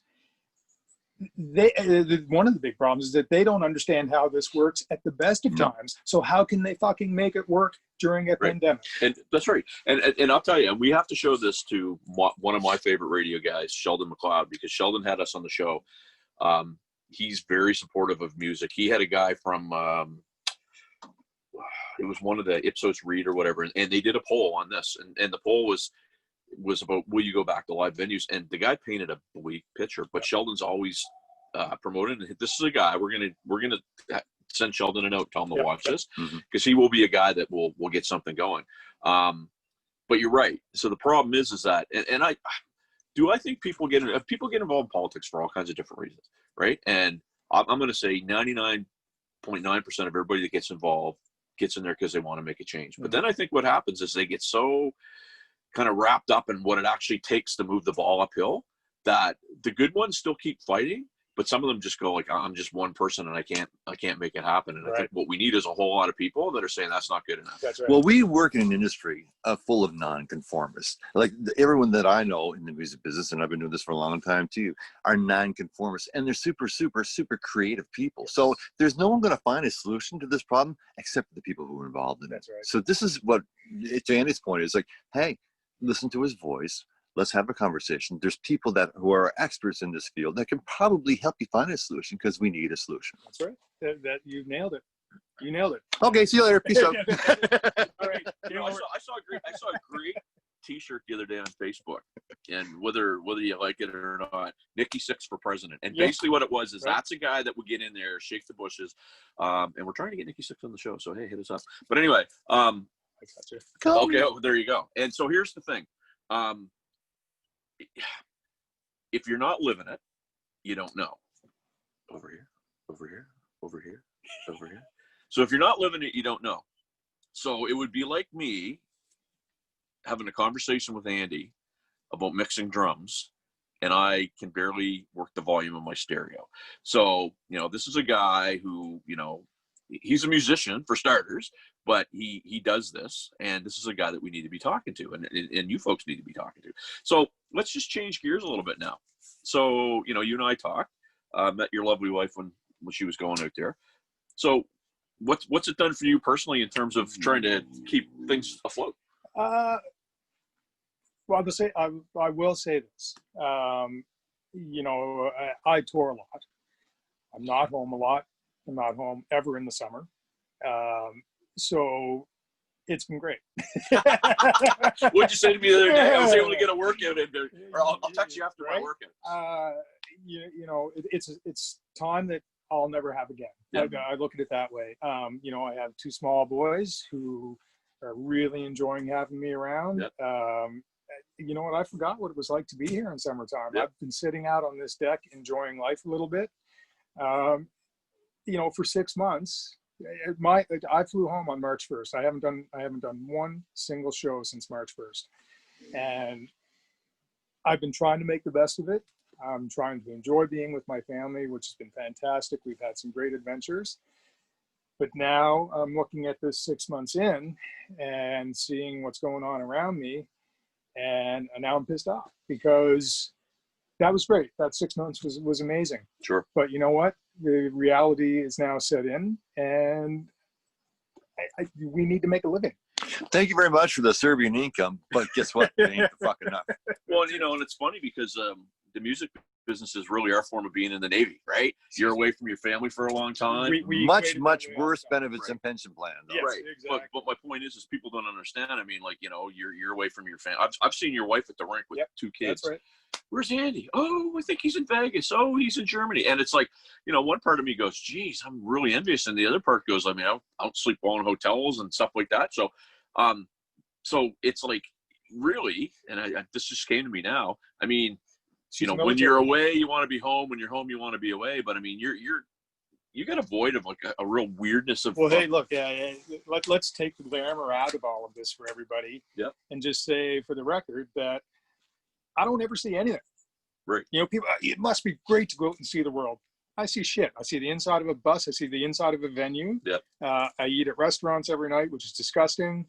[SPEAKER 1] One of the big problems is that they don't understand how this works at the best of times. So how can they fucking make it work during a pandemic?
[SPEAKER 2] And that's right. And I'll tell you, and we have to show this to one of my favorite radio guys, Sheldon McLeod, because Sheldon had us on the show. He's very supportive of music. He had a guy from, it was one of the Ipsos Read or whatever, and they did a poll on this, and the poll was about, will you go back to live venues? And the guy painted a bleak picture, but Sheldon's always promoted. And this is a guy we're gonna send Sheldon a note, tell him to watch this, because he will be a guy that will get something going. But you're right. So the problem is that, and I think people get involved in politics for all kinds of different reasons, right? And I'm going to say 99.9% of everybody that gets involved gets in there because they want to make a change. But then I think what happens is they get so kind of wrapped up in what it actually takes to move the ball uphill that the good ones still keep fighting, but some of them just go like, I'm just one person and I can't make it happen. And I think what we need is a whole lot of people that are saying that's not good enough.
[SPEAKER 1] That's right.
[SPEAKER 3] Well, we work in an industry full of nonconformists. Like everyone that I know in the music business, and I've been doing this for a long time too, are nonconformists, and they're super, super, super creative people. So there's no one going to find a solution to this problem except the people who are involved in it.
[SPEAKER 1] That's right.
[SPEAKER 3] So this is what, to Andy's point, is like, hey, listen to his voice. Let's have a conversation. There's people who are experts in this field that can probably help you find a solution, because we need a solution.
[SPEAKER 1] That's right. That you nailed it. You nailed it.
[SPEAKER 3] Okay, see you later. Peace out.
[SPEAKER 1] All right.
[SPEAKER 2] You know, I saw a great T-shirt the other day on Facebook, and whether you like it or not, Nikki Sixx for president. And basically what it was is that's a guy that would get in there, shake the bushes, and we're trying to get Nikki Sixx on the show. So hey, hit us up. But anyway,
[SPEAKER 1] I got you.
[SPEAKER 2] okay, there you go. And so here's the thing. If you're not living it, you don't know. Over here, over here, over here, over here. So if you're not living it, you don't know. So it would be like me having a conversation with Andy about mixing drums, and I can barely work the volume of my stereo. So, you know, this is a guy who, you know, he's a musician for starters, but he does this, and this is a guy that we need to be talking to, and you folks need to be talking to. So let's just change gears a little bit now. So, you know, you and I talked, met your lovely wife when she was going out there. So what's it done for you personally in terms of trying to keep things afloat?
[SPEAKER 1] Well, I will say this. You know, I tour a lot. I'm not home a lot. I'm not home ever in the summer. So it's been great.
[SPEAKER 2] What'd you say to me the other day? I was able to get a workout in there. Or I'll text you after my workout.
[SPEAKER 1] You know, it's time that I'll never have again.
[SPEAKER 2] Yeah.
[SPEAKER 1] I look at it that way. You know, I have 2 small boys who are really enjoying having me around.
[SPEAKER 2] Yeah.
[SPEAKER 1] You know what? I forgot what it was like to be here in summertime.
[SPEAKER 2] Yeah.
[SPEAKER 1] I've been sitting out on this deck enjoying life a little bit. You know, for 6 months. I flew home on March 1st. I haven't done one single show since March 1st, and I've been trying to make the best of it. I'm trying to enjoy being with my family, which has been fantastic. We've had some great adventures, but now I'm looking at this 6 months in and seeing what's going on around me, and now I'm pissed off because that was great. That 6 months was amazing.
[SPEAKER 2] Sure.
[SPEAKER 1] But you know what? The reality is now set in, and we need to make a living.
[SPEAKER 3] Thank you very much for the Serbian income, but guess what? It ain't the fucking enough.
[SPEAKER 2] Well, you know, and it's funny because the music business is really our form of being in the Navy, right? You're away from your family for a long time.
[SPEAKER 3] Much worse benefits and pension plan, though.
[SPEAKER 1] Yes,
[SPEAKER 2] Right.
[SPEAKER 1] exactly.
[SPEAKER 2] But my point is people don't understand. I mean, like, you know, you're away from your family. I've seen your wife at the rink with 2 kids.
[SPEAKER 1] That's right.
[SPEAKER 2] Where's Andy? Oh, I think he's in Vegas. Oh, he's in Germany. And it's like, you know, one part of me goes, geez, I'm really envious. And the other part goes, I mean, I don't sleep well in hotels and stuff like that. So, so it's like, really, and this just came to me now. I mean, you know, when you're away, you want to be home. When you're home, you want to be away. But I mean, you got a void of like a real weirdness of.
[SPEAKER 1] Well, hey, look, let's take the glamour out of all of this for everybody.
[SPEAKER 2] Yep.
[SPEAKER 1] And just say for the record that I don't ever see anything.
[SPEAKER 2] Right.
[SPEAKER 1] You know, people, it must be great to go out and see the world. I see shit. I see the inside of a bus. I see the inside of a venue.
[SPEAKER 2] Yep.
[SPEAKER 1] I eat at restaurants every night, which is disgusting.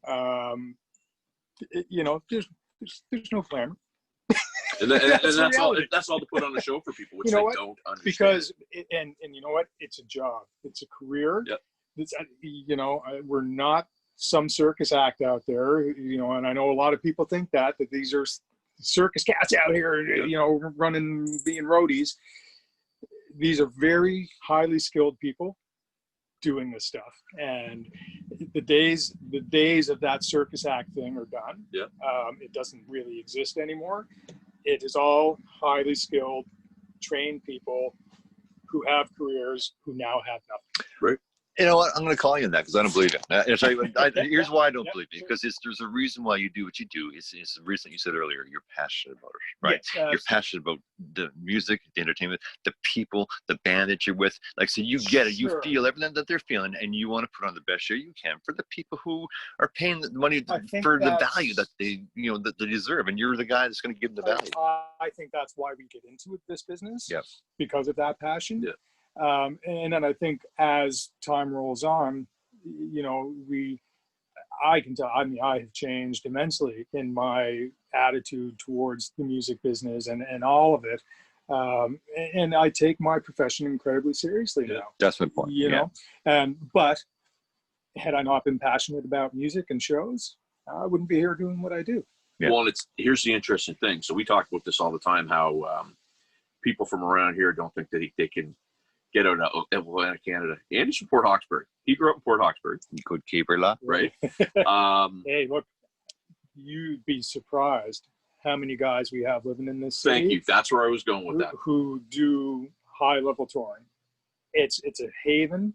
[SPEAKER 1] You know, there's no glamour.
[SPEAKER 2] And that's all to put on the show for people, which
[SPEAKER 1] you know
[SPEAKER 2] they
[SPEAKER 1] what?
[SPEAKER 2] don't understand.
[SPEAKER 1] Because and you know what? It's a job. It's a career.
[SPEAKER 2] Yep.
[SPEAKER 1] It's, you know, we're not some circus act out there. You know, and I know a lot of people think that these are circus cats out here.
[SPEAKER 2] Yep.
[SPEAKER 1] You know, running, being roadies. These are very highly skilled people doing this stuff, and the days of that circus act thing are done.
[SPEAKER 2] Yeah.
[SPEAKER 1] It doesn't really exist anymore. It is all highly skilled, trained people who have careers who now have nothing.
[SPEAKER 2] Right.
[SPEAKER 3] You know what? I'm going to call you on that because I don't believe it. Here's why I don't believe it. Because there's a reason why you do what you do. It's the reason you said earlier. You're passionate about it, right?
[SPEAKER 1] Yes,
[SPEAKER 3] you're passionate about the music, the entertainment, the people, the band that you're with. Like, so you get it. You
[SPEAKER 1] Sure.
[SPEAKER 3] feel everything that they're feeling, and you want to put on the best show you can for the people who are paying the money for the value that they, you know, that they deserve. And you're the guy that's going to give them the value.
[SPEAKER 1] I think that's why we get into this business.
[SPEAKER 3] Yep.
[SPEAKER 1] Because of that passion.
[SPEAKER 2] Yeah.
[SPEAKER 1] And then I think as time rolls on, you know, I can tell, I mean, I have changed immensely in my attitude towards the music business and all of it. And I take my profession incredibly seriously now.
[SPEAKER 3] That's my point.
[SPEAKER 1] You know, but had I not been passionate about music and shows, I wouldn't be here doing what I do.
[SPEAKER 3] Yeah.
[SPEAKER 2] Well, here's the interesting thing. So we talk about this all the time, how people from around here don't think that they can get out of Atlantic Canada. Andy's from Port Hawkesbury. He grew up in Port Hawkesbury.
[SPEAKER 3] Good keeper, la.
[SPEAKER 2] Right.
[SPEAKER 1] Hey, look, you'd be surprised how many guys we have living in this city.
[SPEAKER 2] Thank you. That's where I was going with that.
[SPEAKER 1] Who do high-level touring. It's a haven.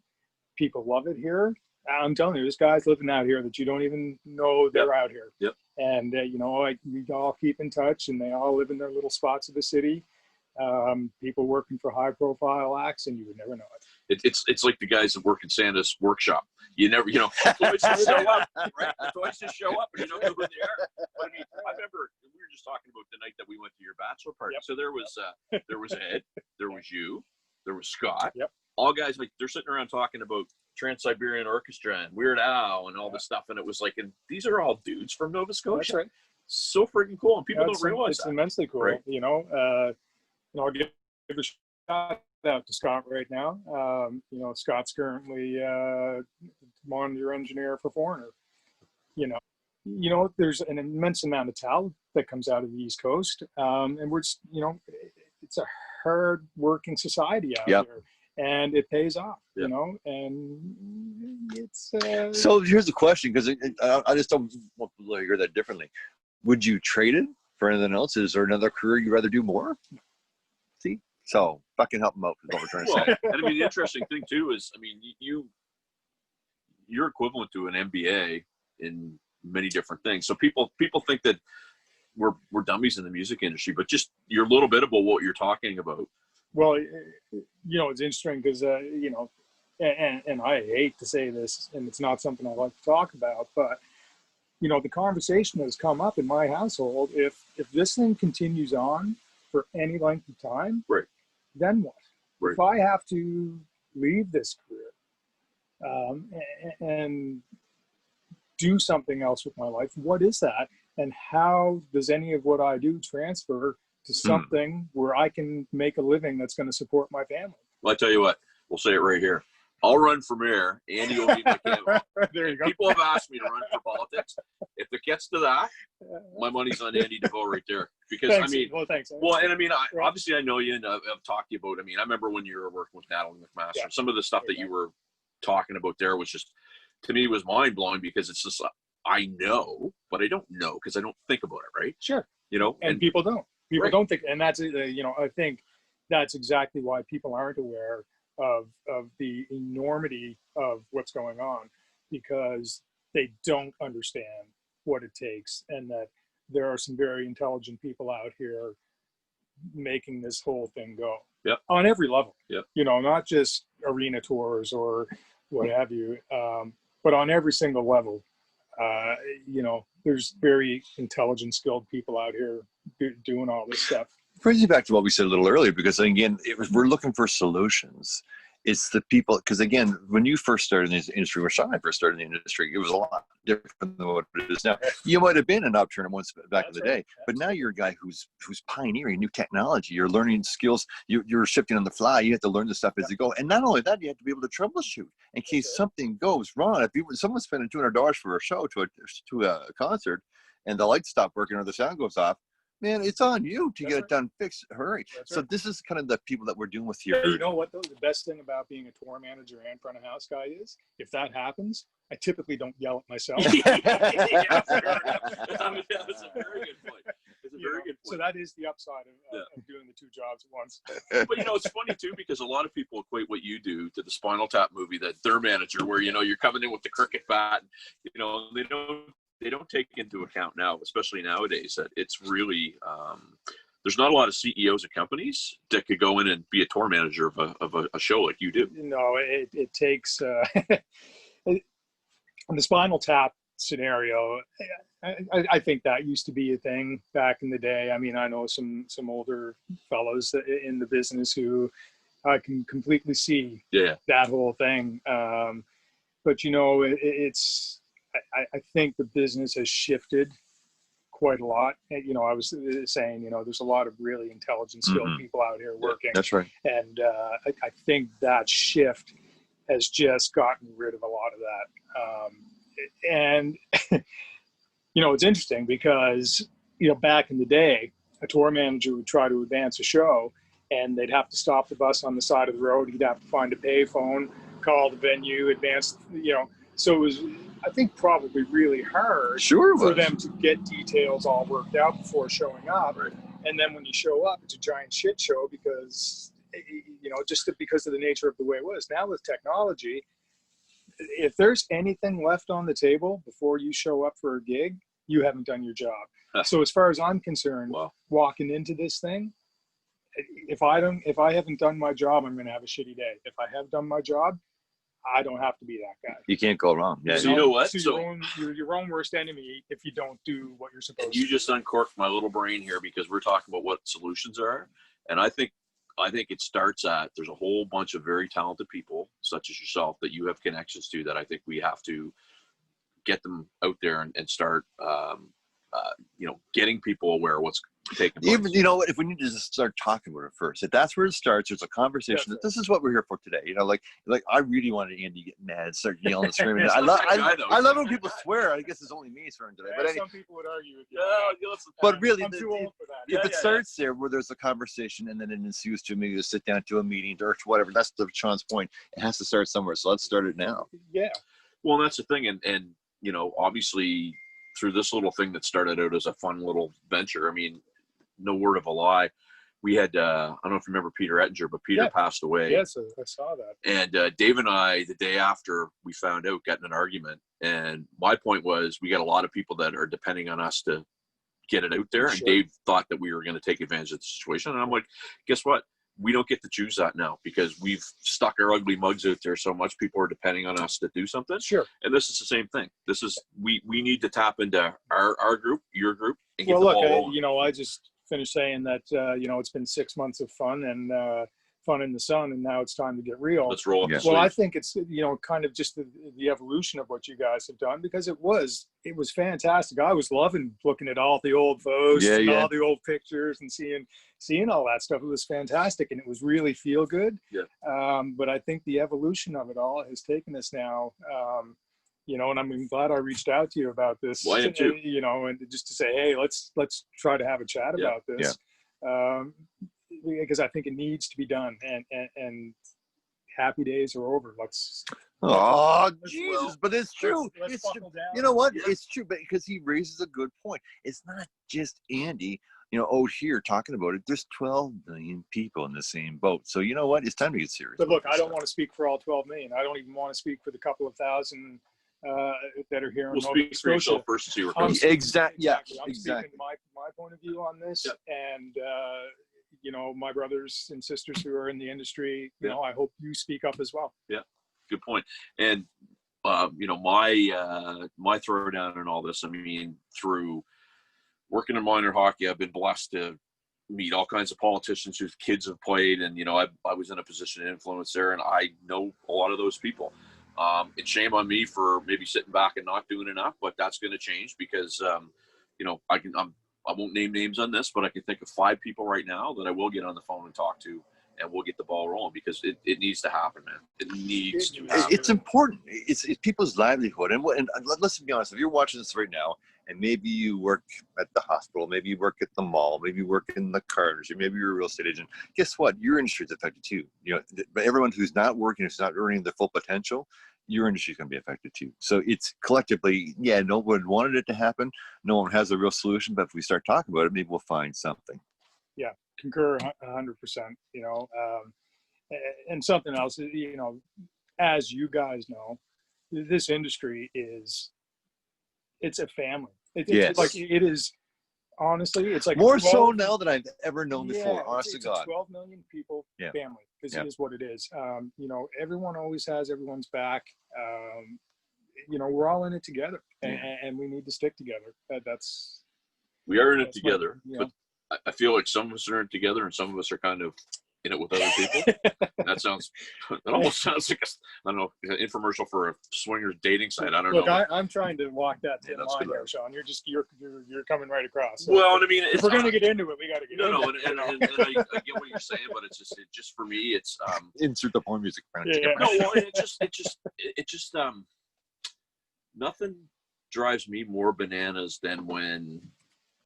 [SPEAKER 1] People love it here. I'm telling you, there's guys living out here that you don't even know they're out here.
[SPEAKER 2] Yep.
[SPEAKER 1] And, you know, we all keep in touch, and they all live in their little spots of the city. People working for high-profile acts, and you would never know it.
[SPEAKER 2] It's like the guys that work in Santa's workshop. You never, you know, toys just show up, right? The toys just show up, and you don't know who they are. But I mean, I remember we were just talking about the night that we went to your bachelor party. Yep. So there was Ed, there was you, there was Scott.
[SPEAKER 1] Yep.
[SPEAKER 2] All guys, like, they're sitting around talking about Trans-Siberian Orchestra and Weird Al and all this stuff, and it was like, and these are all dudes from Nova Scotia.
[SPEAKER 1] That's right.
[SPEAKER 2] So freaking cool, and people don't realize
[SPEAKER 1] it's
[SPEAKER 2] that.
[SPEAKER 1] immensely cool.
[SPEAKER 2] Right.
[SPEAKER 1] You know, I'll give a shout out to Scott right now. You know, Scott's currently monitor engineer for Foreigner. You know, there's an immense amount of talent that comes out of the East Coast, and we're just, you know, it's a hard-working society out here. and it pays off,
[SPEAKER 2] Yeah.
[SPEAKER 1] you know, and it's,
[SPEAKER 3] So here's the question, because I just don't want people to hear that differently. Would you trade it for anything else? Is there another career you'd rather do more? See? So fucking help them out is what we're trying to
[SPEAKER 2] Well,
[SPEAKER 3] say.
[SPEAKER 2] and I mean, the interesting thing too is, I mean, you're equivalent to an MBA in many different things. So people think that we're dummies in the music industry, but just you're a little bit about what you're talking about.
[SPEAKER 1] well, you know, it's interesting because, you know, and I hate to say this, and it's not something I like to talk about, but, you know, the conversation has come up in my household. If this thing continues on for any length of time,
[SPEAKER 2] Right.
[SPEAKER 1] then what?
[SPEAKER 2] Right.
[SPEAKER 1] If I have to leave this career and do something else with my life, what is that? And how does any of what I do transfer to something where I can make a living that's going to support my family?
[SPEAKER 2] Well, I tell you what, we'll say it right here. I'll run for mayor. Andy will be my candidate.
[SPEAKER 1] There you go.
[SPEAKER 2] People have asked me to run for politics. If it gets to that, my money's on Andy Deveau right there. Because
[SPEAKER 1] Thanks.
[SPEAKER 2] I mean,
[SPEAKER 1] Well, thanks.
[SPEAKER 2] well, and I mean,
[SPEAKER 1] Right.
[SPEAKER 2] obviously I know you, and I've talked to you about. I mean, I remember when you were working with Natalie McMaster.
[SPEAKER 1] Yeah.
[SPEAKER 2] Some of the stuff that you were talking about there was just, to me, was mind blowing, because it's just I know, but I don't know because I don't think about it, right?
[SPEAKER 1] Sure.
[SPEAKER 2] You know,
[SPEAKER 1] And people don't. People
[SPEAKER 2] Right.
[SPEAKER 1] don't think, and that's, you know, I think that's exactly why people aren't aware of the enormity of what's going on, because they don't understand what it takes, and that there are some very intelligent people out here making this whole thing go.
[SPEAKER 2] Yep.
[SPEAKER 1] On every level.
[SPEAKER 2] Yep.
[SPEAKER 1] You know, not just arena tours or what have you, but on every single level. You know, there's very intelligent, skilled people out here doing all this stuff.
[SPEAKER 3] Brings you back to what we said a little earlier, because again, we're looking for solutions. It's the people, because again, when you first started in this industry, when Sean and I first started in the industry, it was a lot different than what it is now. You might have been an upturner once back in the day, but now you're a guy who's pioneering new technology. You're learning skills. You're shifting on the fly. You have to learn the stuff as you go. And not only that, you have to be able to troubleshoot in case something goes wrong. If someone's spending $200 for a show to a concert, and the lights stop working or the sound goes off, man, it's on you to get it done fixed. Hurry. So this is kind of the people that we're doing with here.
[SPEAKER 1] You know what, though? The best thing about being a tour manager and front of house guy is, if that happens, I typically don't yell at myself.
[SPEAKER 2] Yeah, fair enough. That's a very good point. It's a very good point.
[SPEAKER 1] So that is the upside of doing the two jobs at once.
[SPEAKER 2] But you know, it's funny too, because a lot of people equate what you do to the Spinal Tap movie, that their manager, where, you know, you're coming in with the cricket bat, you know, they don't take into account now, especially nowadays, that it's really there's not a lot of CEOs of companies that could go in and be a tour manager of a show like you do.
[SPEAKER 1] No, it takes in the Spinal Tap scenario. I think that used to be a thing back in the day. I mean, I know some older fellows in the business who I can completely see that whole thing. But you know, I think the business has shifted quite a lot. You know, I was saying, you know, there's a lot of really intelligent, skilled people out here working.
[SPEAKER 3] That's right.
[SPEAKER 1] And I think that shift has just gotten rid of a lot of that. And, you know, it's interesting because, you know, back in the day, a tour manager would try to advance a show, and they'd have to stop the bus on the side of the road. He'd have to find a payphone, call the venue, advance, you know. So it was, I think, probably really hard for them to get details all worked out before showing up.
[SPEAKER 2] Right.
[SPEAKER 1] And then when you show up, it's a giant shit show because, you know, just because of the nature of the way it was. Now with technology, if there's anything left on the table before you show up for a gig, you haven't done your job. So as far as I'm concerned, walking into this thing, if I haven't done my job, I'm going to have a shitty day. If I have done my job, I don't have to be that guy.
[SPEAKER 3] You can't go wrong. Yeah.
[SPEAKER 2] So you know what?
[SPEAKER 1] So you're your own worst enemy if you don't do what you're supposed to.
[SPEAKER 2] You just uncorked my little brain here, because we're talking about what solutions are, and I think it starts at, there's a whole bunch of very talented people such as yourself that you have connections to, that I think we have to get them out there and start getting people aware of what's taking place.
[SPEAKER 3] Even, you know what, if we need to just start talking about it first, if that's where it starts, there's a conversation that this is what we're here for today. You know, like I really wanted Andy to get mad, start yelling and screaming. I love when people swear. I guess it's only me swearing today. But
[SPEAKER 1] some people would argue with you.
[SPEAKER 3] But really,
[SPEAKER 1] I'm too old for that.
[SPEAKER 3] If it starts there where there's a conversation and then it ensues to maybe to sit down to a meeting or whatever, that's the Sean's point. It has to start somewhere. So let's start it now.
[SPEAKER 1] Yeah.
[SPEAKER 2] Well, that's the thing. And obviously through this little thing that started out as a fun little venture, I mean, no word of a lie, we had I don't know if you remember Peter Ettinger, but Peter passed away.
[SPEAKER 1] Yes, I saw that.
[SPEAKER 2] And Dave and I, the day after we found out, got in an argument. And my point was, we got a lot of people that are depending on us to get it out there. And Dave thought that we were going to take advantage of the situation. And I'm like, guess what? We don't get to choose that now, because we've stuck our ugly mugs out there so much. People are depending on us to do something.
[SPEAKER 1] Sure.
[SPEAKER 2] And this is the same thing. This is, we need to tap into our group, your group, and get
[SPEAKER 1] well,
[SPEAKER 2] the
[SPEAKER 1] look,
[SPEAKER 2] ball rolling.
[SPEAKER 1] I just finished saying that, it's been 6 months of fun and fun in the sun, and now it's time to get real.
[SPEAKER 2] Let's roll up the
[SPEAKER 1] Well, I
[SPEAKER 2] sleeves.
[SPEAKER 1] think it's, kind of just the evolution of what you guys have done, because it was fantastic. I was loving looking at all the old photos and all the old pictures and seeing all that stuff. It was fantastic, and it was really feel good.
[SPEAKER 2] Yeah.
[SPEAKER 1] But I think the evolution of it all has taken us now, and I'm glad I reached out to you about this.
[SPEAKER 2] Well, I am too.
[SPEAKER 1] And just to say, hey, let's try to have a chat about this. Because I think it needs to be done, and happy days are over.
[SPEAKER 3] Jesus, but it's true.
[SPEAKER 1] Let's
[SPEAKER 3] it's true.
[SPEAKER 1] buckle down.
[SPEAKER 3] You know what? Yeah. It's true, but because he raises a good point. It's not just Andy, out here talking about it. There's 12 million people in the same boat. So you know what? It's time to get serious.
[SPEAKER 1] But look, I don't want to speak for all 12 million. I don't even want to speak for the couple of thousand that are here in Nova
[SPEAKER 2] Speak for yourself
[SPEAKER 1] Scotia.
[SPEAKER 2] first and see where it goes.
[SPEAKER 3] Exactly. Yeah.
[SPEAKER 1] I'm speaking my point of view on this, and my brothers and sisters who are in the industry. I hope you speak up as well.
[SPEAKER 2] Yeah, good point. And my throwdown and all this. I mean, through working in minor hockey, I've been blessed to meet all kinds of politicians whose kids have played, and I was in a position of influence there, and I know a lot of those people. It's shame on me for maybe sitting back and not doing enough, but that's going to change because, I won't name names on this, but I can think of 5 people right now that I will get on the phone and talk to, and we'll get the ball rolling, because it needs to happen, man. It needs to happen.
[SPEAKER 3] It's important. It's people's livelihood. And let's be honest, if you're watching this right now, and maybe you work at the hospital, maybe you work at the mall, maybe you work in the car industry, maybe you're a real estate agent, guess what? Your industry is affected too. But everyone who's not working, who's not earning their full potential, your industry is going to be affected too. So it's collectively, no one wanted it to happen. No one has a real solution, but if we start talking about it, maybe we'll find something.
[SPEAKER 1] Yeah, concur 100%, and something else, as you guys know, this industry it's a family. It's like, it is, honestly, it's like
[SPEAKER 3] more so now than I've ever known before. Honest to God,
[SPEAKER 1] 12 million people family. This is what it is. Everyone always has everyone's back. We're all in it together, and we need to stick together.
[SPEAKER 2] We are in it together, but I feel like some of us are in it together, and some of us are kind of in it with other people. That almost sounds like an infomercial for a swingers dating site. I don't know.
[SPEAKER 1] Look, I'm trying to walk that thin line here, Sean. You're coming right across. So
[SPEAKER 2] well, I mean,
[SPEAKER 1] if we're going to get into it, we got to get into it.
[SPEAKER 2] And I get what you're saying, but it's just for me, it's
[SPEAKER 3] insert the porn music.
[SPEAKER 2] No, well, it just nothing drives me more bananas than when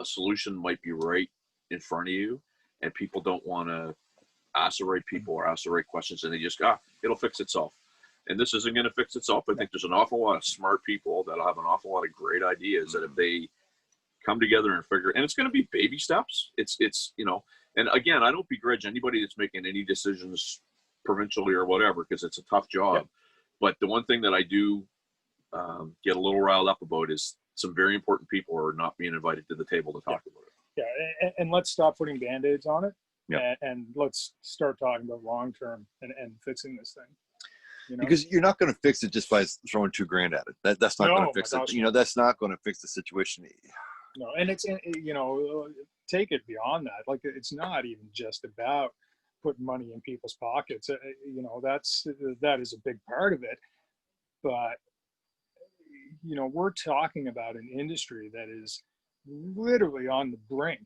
[SPEAKER 2] a solution might be right in front of you, and people don't want to ask the right people or ask the right questions, and they just it'll fix itself. And this isn't going to fix itself. I think there's an awful lot of smart people that'll have an awful lot of great ideas that if they come together and figure, and it's going to be baby steps. It's and again, I don't begrudge anybody that's making any decisions provincially or whatever, because it's a tough job. Yeah. But the one thing that I do get a little riled up about is some very important people are not being invited to the table to talk about it.
[SPEAKER 1] Yeah, and let's stop putting Band-Aids on it.
[SPEAKER 3] Yeah.
[SPEAKER 1] And let's start talking about long-term and fixing this thing.
[SPEAKER 3] Because you're not going to fix it just by throwing $2,000 at it. That's not going to fix it. That's not going to fix the situation.
[SPEAKER 1] No, and it's, take it beyond that. Like, it's not even just about putting money in people's pockets. That is a big part of it. But, we're talking about an industry that is literally on the brink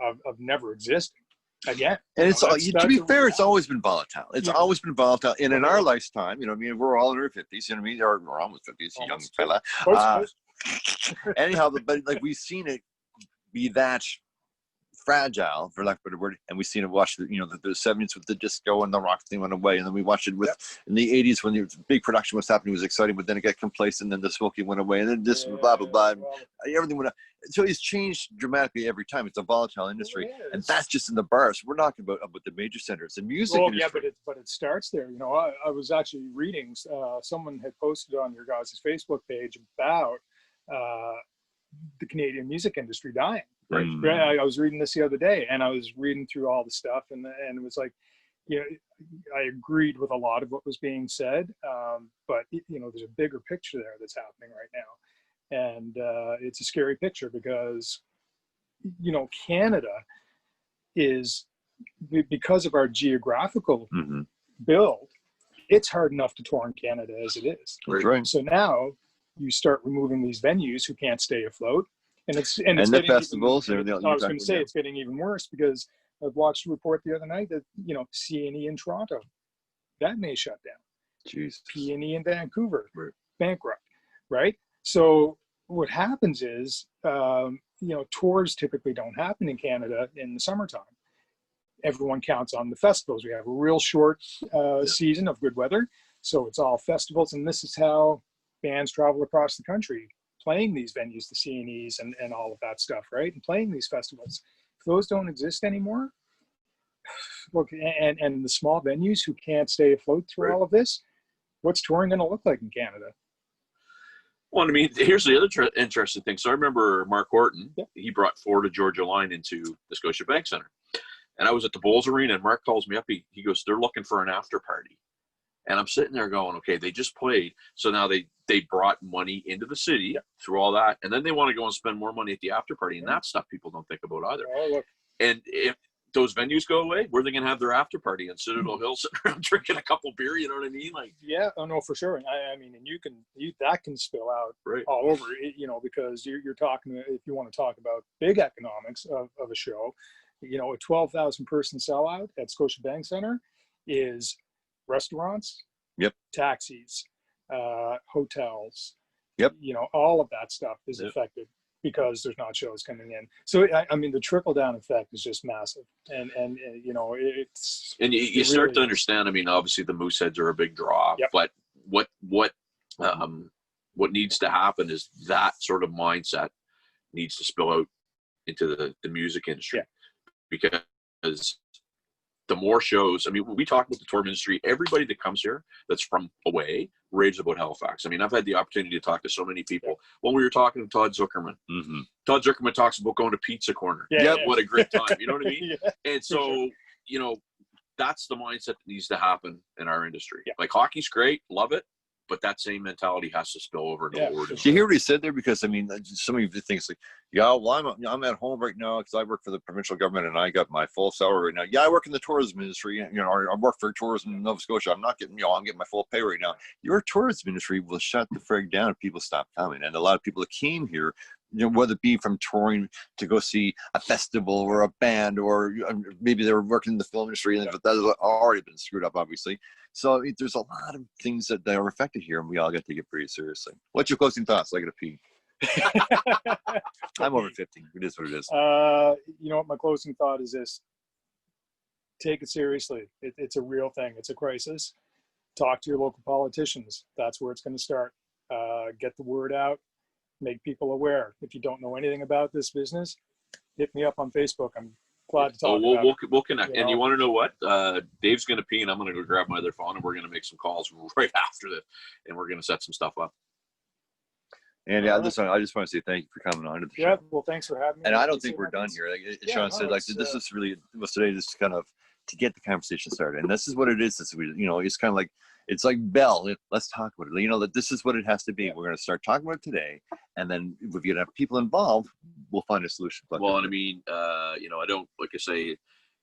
[SPEAKER 1] of never existing again.
[SPEAKER 3] And
[SPEAKER 1] You know,
[SPEAKER 3] to be
[SPEAKER 1] a
[SPEAKER 3] fair, it's
[SPEAKER 1] reality.
[SPEAKER 3] always been volatile. It's
[SPEAKER 1] Yeah.
[SPEAKER 3] always been volatile. And in
[SPEAKER 1] Well,
[SPEAKER 3] our
[SPEAKER 1] yeah.
[SPEAKER 3] lifetime, you know, I mean, we're all in our 50s, you know what I mean? Or we're almost 50s, young
[SPEAKER 1] Almost.
[SPEAKER 3] fella.
[SPEAKER 1] Close.
[SPEAKER 3] Anyhow, but like we've seen it be that fragile, for lack of a better word, and we've seen it watch the, you know, the 70s with the disco and the rock thing went away, and then we watched it with in the 80s when the big production was happening, it was exciting, but then it got complacent, and then the smoking went away, and then this blah blah blah,
[SPEAKER 1] Well,
[SPEAKER 3] everything went up. So it's changed dramatically every time. It's a volatile industry,
[SPEAKER 1] it
[SPEAKER 3] and
[SPEAKER 1] is.
[SPEAKER 3] that's just in the bars. We're talking about the major centers, the music
[SPEAKER 1] Well,
[SPEAKER 3] industry.
[SPEAKER 1] yeah, but it starts there. You know, I was actually reading. Someone had posted on your guys' Facebook page about the Canadian music industry dying.
[SPEAKER 2] Right.
[SPEAKER 1] I was reading this the other day, and I was reading through all the stuff, and it was like, you know, I agreed with a lot of what was being said, but you know, there's a bigger picture there that's happening right now, and it's a scary picture because, you know, Canada is, because of our geographical build, it's hard enough to tour in Canada as it is.
[SPEAKER 3] That's right.
[SPEAKER 1] So now you start removing these venues who can't stay afloat, and it's
[SPEAKER 3] the festivals.
[SPEAKER 1] I was going to say it's getting even worse because I watched a report the other night that, you know, CNE in Toronto, that may shut down.
[SPEAKER 3] Jeez.
[SPEAKER 1] PNE in Vancouver,
[SPEAKER 3] Right.
[SPEAKER 1] bankrupt, right? So what happens is, you know, tours typically don't happen in Canada in the summertime. Everyone counts on the festivals. We have a real short season of good weather, so it's all festivals, and this is how bands travel across the country, playing these venues, the CNEs and all of that stuff, right? And playing these festivals. If those don't exist anymore, look, and the small venues who can't stay afloat through all of this, what's touring going to look like in Canada?
[SPEAKER 2] Well, I mean, here's the other interesting thing. So I remember Mark Horton, he brought Florida Georgia Line into the Scotiabank Center. And I was at the Bowls Arena, and Mark calls me up. He goes, they're looking for an after party. And I'm sitting there going, okay, they just played. So now they brought money into the city through all that. And then they want to go and spend more money at the after party. And that's stuff people don't think about either.
[SPEAKER 1] Oh, look.
[SPEAKER 2] And if those venues go away, where are they going to have their after party? In Citadel Hill, sitting around drinking a couple beer, you know what I mean? Like,
[SPEAKER 1] yeah, oh no, for sure. I mean, and that can spill out all over, you know, because you're talking, if you want to talk about big economics of a show, you know, a 12,000 person sellout at Scotiabank Center is restaurants, taxis, hotels, you know, all of that stuff is affected because there's not shows coming in. So I mean, the trickle down effect is just massive, and you know, it's,
[SPEAKER 2] and you start to understand. I mean, obviously the Mooseheads are a big draw, but what needs to happen is that sort of mindset needs to spill out into the music industry, because the more shows, I mean, we talk about the tour industry, everybody that comes here that's from away raves about Halifax. I mean, I've had the opportunity to talk to so many people. When we were talking to Todd Zuckerman, Todd Zuckerman talks about going to Pizza Corner. What a great time. You know what I mean? And so, you know, that's the mindset that needs to happen in our industry. Like, hockey's great, love it, but that same mentality has to spill over into what we're doing.
[SPEAKER 3] Do you hear what he said there? Because I mean, some of you think like, well, I'm at home right now because I work for the provincial government and I got my full salary right now. Yeah, I work in the tourism industry. You know, I work for tourism in Nova Scotia. I'm not getting, I'm getting my full pay right now. Your tourism industry will shut the frig down if people stop coming. And a lot of people that came here, you know, whether it be from touring to go see a festival or a band, or maybe they were working in the film industry, and that has already been screwed up, obviously. So there's a lot of things that are affected here, and we all got to take it pretty seriously. What's your closing thoughts? I got to pee. I'm over 50. It is what it is.
[SPEAKER 1] You know what? My closing thought is this: take it seriously. It's a real thing. It's a crisis. Talk to your local politicians. That's where it's going to start. Get the word out. Make people aware. If you don't know anything about this business, hit me up on Facebook. I'm glad to talk about it.
[SPEAKER 2] We'll connect. And you want to know what? Dave's going to pee, and I'm going to go grab my other phone, and we're going to make some calls right after this, and we're going to set some stuff up.
[SPEAKER 3] And I just want to say thank you for coming on to the show.
[SPEAKER 1] Yeah, well, thanks for having me.
[SPEAKER 3] And I don't think we're done here. Like Sean said, like this is really was today, just kind of to get the conversation started. And this is what it is. It's kind of like, it's like Bell. Let's talk about it. You know, that this is what it has to be. We're going to start talking about it today, and then if we have people involved, we'll find a solution.
[SPEAKER 2] Well, and I mean, you know, I don't, like I say, you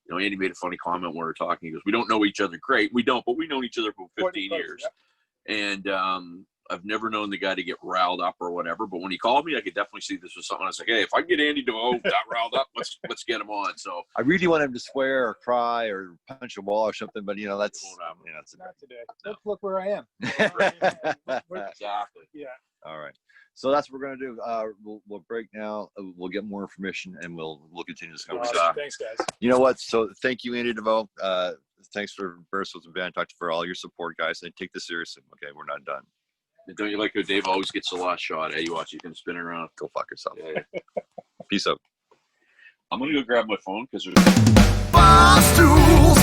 [SPEAKER 2] know, Andy made a funny comment when we were talking. He goes, "We don't know each other great. We don't, but we know each other for 15 years." And I've never known the guy to get riled up or whatever. But when he called me, I could definitely see this was something. I was like, hey, if I can get Andy Deveau that riled up, let's get him on. So
[SPEAKER 3] I really want him to swear or cry or punch a wall or something, but that's
[SPEAKER 1] not today. Look where I am.
[SPEAKER 2] exactly.
[SPEAKER 1] Yeah.
[SPEAKER 3] All right. So that's what we're gonna do. We'll break now. We'll get more information and we'll continue this conversation.
[SPEAKER 1] Awesome. Thanks, guys.
[SPEAKER 3] You know what? So thank you, Andy Deveau. Thanks for Barstools and Bandtalk for all your support, guys. And take this seriously. Okay, we're not done.
[SPEAKER 2] And don't you like how Dave always gets the last shot? Hey, you watch, you can spin it around.
[SPEAKER 3] Go fuck yourself.
[SPEAKER 2] Yeah.
[SPEAKER 3] Peace out.
[SPEAKER 2] I'm gonna go grab my phone because there's
[SPEAKER 4] Barstools